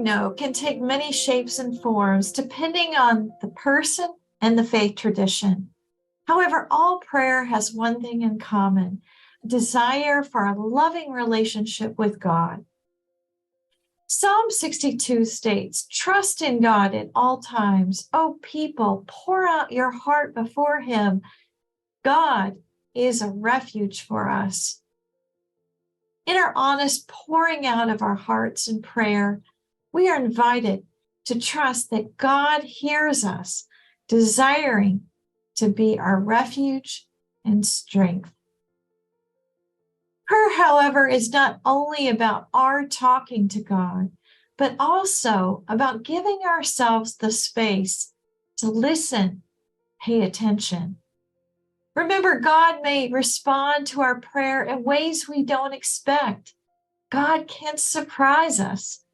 know, can take many shapes and forms depending on the person and the faith tradition. However, all prayer has one thing in common: a desire for a loving relationship with God. Psalm 62 states, "Trust in God at all times. O people, pour out your heart before him. God is a refuge for us." In our honest pouring out of our hearts in prayer, we are invited to trust that God hears us, desiring to be our refuge and strength. Prayer, however, is not only about our talking to God, but also about giving ourselves the space to listen, pay attention. Remember, God may respond to our prayer in ways we don't expect. God can surprise us.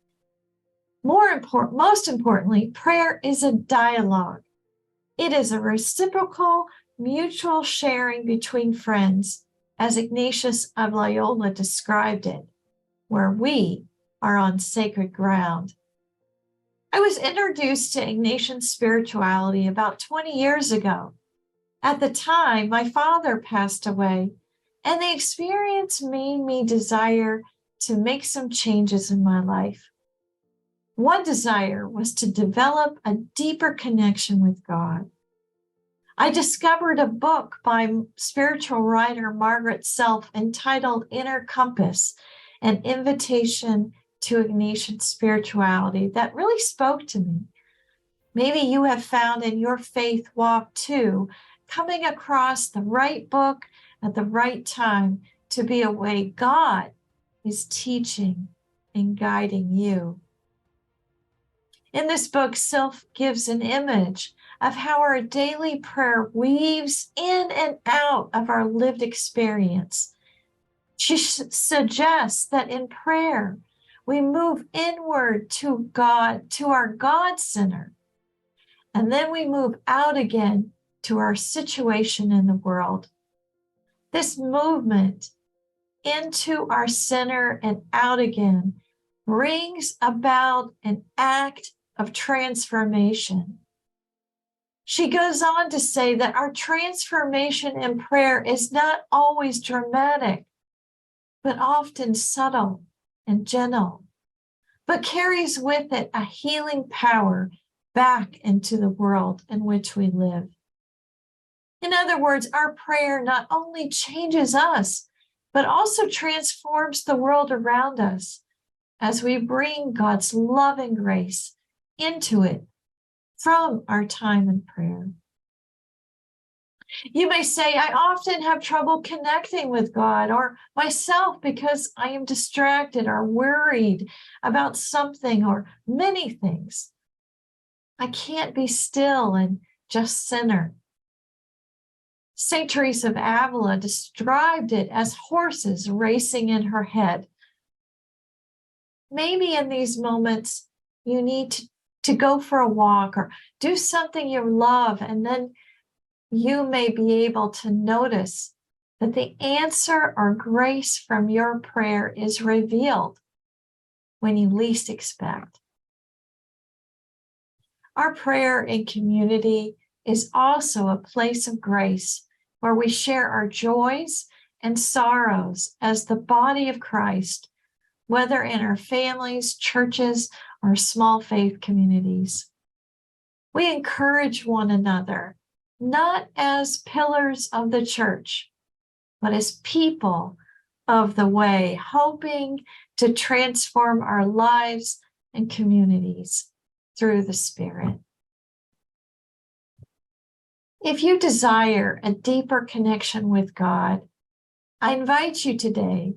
Most importantly, prayer is a dialogue. It is a reciprocal, mutual sharing between friends, as Ignatius of Loyola described it, where we are on sacred ground. I was introduced to Ignatian spirituality about 20 years ago. At the time, my father passed away, and the experience made me desire to make some changes in my life. One desire was to develop a deeper connection with God. I discovered a book by spiritual writer Margaret Self entitled Inner Compass, an invitation to Ignatian spirituality that really spoke to me. Maybe you have found in your faith walk too, coming across the right book at the right time to be a way God is teaching and guiding you. In this book, Self gives an image of how our daily prayer weaves in and out of our lived experience. She suggests that in prayer, we move inward to God, to our God center, and then we move out again to our situation in the world. This movement into our center and out again brings about an act of transformation. She goes on to say that our transformation in prayer is not always dramatic, but often subtle and gentle, but carries with it a healing power back into the world in which we live. In other words, our prayer not only changes us, but also transforms the world around us as we bring God's loving grace into it from our time in prayer. You may say, I often have trouble connecting with God or myself because I am distracted or worried about something or many things. I can't be still and just center. St. Teresa of Avila described it as horses racing in her head. Maybe in these moments, you need to go for a walk or do something you love, and then you may be able to notice that the answer or grace from your prayer is revealed when you least expect. Our prayer in community is also a place of grace where we share our joys and sorrows as the body of Christ, whether in our families, churches, or small faith communities. We encourage one another, not as pillars of the church, but as people of the way, hoping to transform our lives and communities through the Spirit. If you desire a deeper connection with God, I invite you today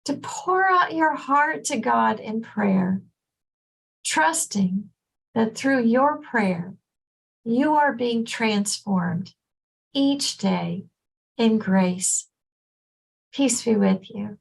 to pour out your heart to God in prayer, trusting that through your prayer, you are being transformed each day in grace. Peace be with you.